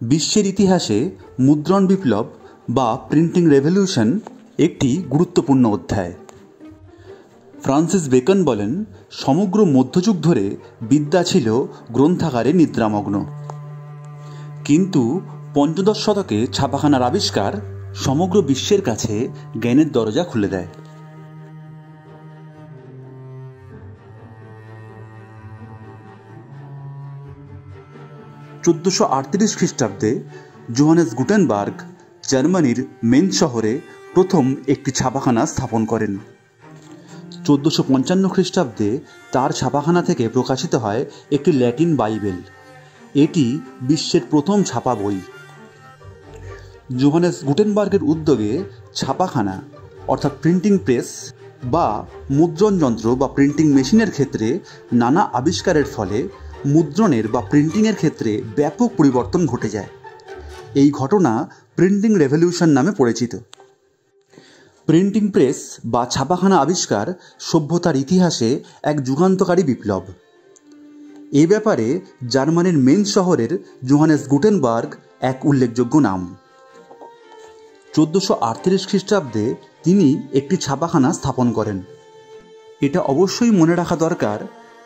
বিশ্বের ইতিহাসে মুদ্রণ বিপ্লব বা প্রিন্টিং রেভলিউশন একটি গুরুত্বপূর্ণ অধ্যায়। ফ্রান্সিস বেকন বলেন, সমগ্র মধ্যযুগ ধরে বিদ্যা ছিল গ্রন্থাগারে নিদ্রামগ্ন, কিন্তু পঞ্চদশ শতকে ছাপাখানার আবিষ্কার সমগ্র বিশ্বের কাছে জ্ঞানের দরজা খুলে দেয়। খ্রিস্টাব্দে জোহানেস গুটেনবার্গ জার্মানির মেন শহরে প্রথম একটি ছাপাখানা স্থাপন করেন। 1455 খ্রিস্টাব্দে তার ছাপাখানা থেকে প্রকাশিত হয় একটি ল্যাটিন বাইবেল। এটি বিশ্বের প্রথম ছাপা বই। জোহানেস গুটেনবার্গের উদ্যোগে ছাপাখানা অর্থাৎ প্রিন্টিং প্রেস বা মুদ্রণ যন্ত্র বা প্রিন্টিং মেশিনের ক্ষেত্রে নানা আবিষ্কারের ফলে মুদ্রণের বা প্রিন্টিংয়ের ক্ষেত্রে ব্যাপক পরিবর্তন ঘটে যায়। এই ঘটনা প্রিন্টিং রেভলিউশন নামে পরিচিত। প্রিন্টিং প্রেস বা ছাপাখানা আবিষ্কার সভ্যতার ইতিহাসে এক যুগান্তকারী বিপ্লব। এ ব্যাপারে জার্মানির মেন শহরের জোহানেস গুটেনবার্গ এক উল্লেখযোগ্য নাম। 1438 খ্রিস্টাব্দে তিনি একটি ছাপাখানা স্থাপন করেন। এটা অবশ্যই মনে রাখা দরকার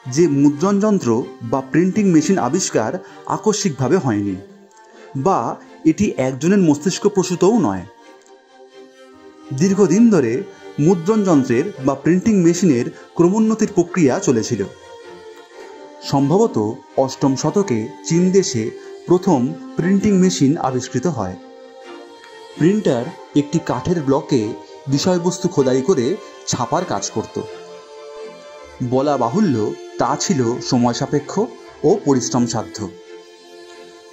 যে মুদ্রণ যন্ত্র বা প্রিন্টিং মেশিন আবিষ্কার আকস্মিকভাবে হয়নি, বা এটি একজনের মস্তিষ্ক প্রসূতও নয়। দীর্ঘদিন ধরে মুদ্রণ যন্ত্রের বা প্রিন্টিং মেশিনের ক্রমোন্নতির প্রক্রিয়া চলেছিল। সম্ভবত অষ্টম শতকে চীন দেশে প্রথম প্রিন্টিং মেশিন আবিষ্কৃত হয়। প্রিন্টার একটি কাঠের ব্লকে বিষয়বস্তু খোদাই করে ছাপার কাজ করত। বলা বাহুল্য তা ছিল সময় সাপেক্ষ ও পরিশ্রম সাধ্য।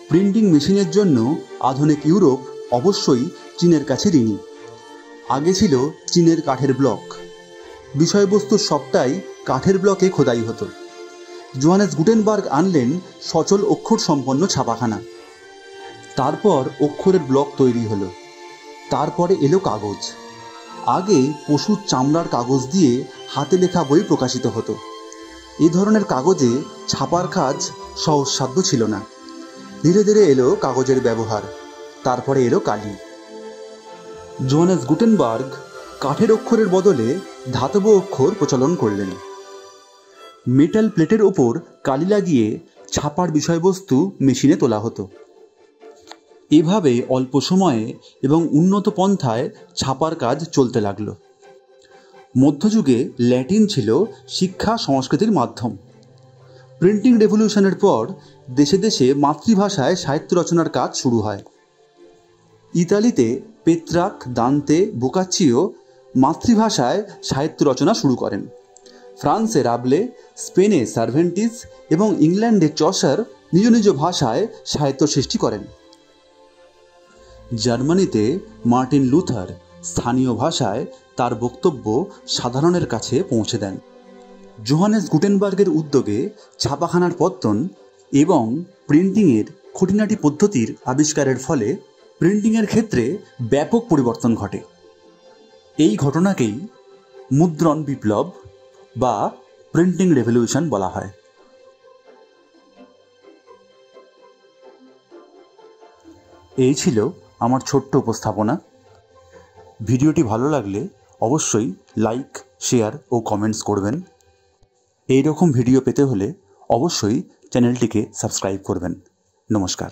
প্রিন্টিং মেশিনের জন্য আধুনিক ইউরোপ অবশ্যই চীনের কাছে ঋণী। আগে ছিল চীনের কাঠের ব্লক, বিষয়বস্তুর সবটাই কাঠের ব্লকে খোদাই হতো। জোহানেস গুটেনবার্গ আনলেন সচল অক্ষর সম্পন্ন ছাপাখানা। তারপর অক্ষরের ব্লক তৈরি হলো। তারপরে এলো কাগজ। আগে পশুর চামড়ার কাগজ দিয়ে হাতে লেখা বই প্রকাশিত হতো। এ ধরনের কাগজে ছাপার কাজ সহজসাধ্য ছিল না। ধীরে ধীরে এলো কাগজের ব্যবহার। তারপরে এলো কালি। জোহানেস গুটেনবার্গ কাঠের অক্ষরের বদলে ধাতব অক্ষর প্রচলন করলেন। মেটাল প্লেটের ওপর কালি লাগিয়ে ছাপার বিষয়বস্তু মেশিনে তোলা হতো। এভাবে অল্প সময়ে এবং উন্নত পন্থায় ছাপার কাজ চলতে লাগলো। মধ্যযুগে ল্যাটিন ছিল শিক্ষা সংস্কৃতির মাধ্যম। প্রিন্টিং রেভলিউশনের পর দেশে দেশে মাতৃভাষায় সাহিত্য রচনার কাজ শুরু হয়। ইতালিতে পেত্রাক, দান্তে, বোকাচ্চিও মাতৃভাষায় সাহিত্য রচনা শুরু করেন। ফ্রান্সে রাবলে, স্পেনে সার্ভেন্টিস এবং ইংল্যান্ডে চসার নিজ নিজ ভাষায় সাহিত্য সৃষ্টি করেন। জার্মানিতে মার্টিন লুথার স্থানীয় ভাষায় তার বক্তব্য সাধারণের কাছে পৌঁছে দেন। জোহানেস গুটেনবার্গের উদ্যোগে ছাপাখানার পত্তন এবং প্রিন্টিংয়ের খুঁটিনাটি পদ্ধতির আবিষ্কারের ফলে প্রিন্টিংয়ের ক্ষেত্রে ব্যাপক পরিবর্তন ঘটে। এই ঘটনাকেই মুদ্রণ বিপ্লব বা প্রিন্টিং রেভলিউশন বলা হয়। এই ছিল আমার ছোট্ট উপস্থাপনা। ভিডিওটি ভালো লাগলে অবশ্যই লাইক, শেয়ার ও কমেন্টস করবেন। এই রকম ভিডিও পেতে হলে অবশ্যই চ্যানেলটিকে সাবস্ক্রাইব করবেন। নমস্কার।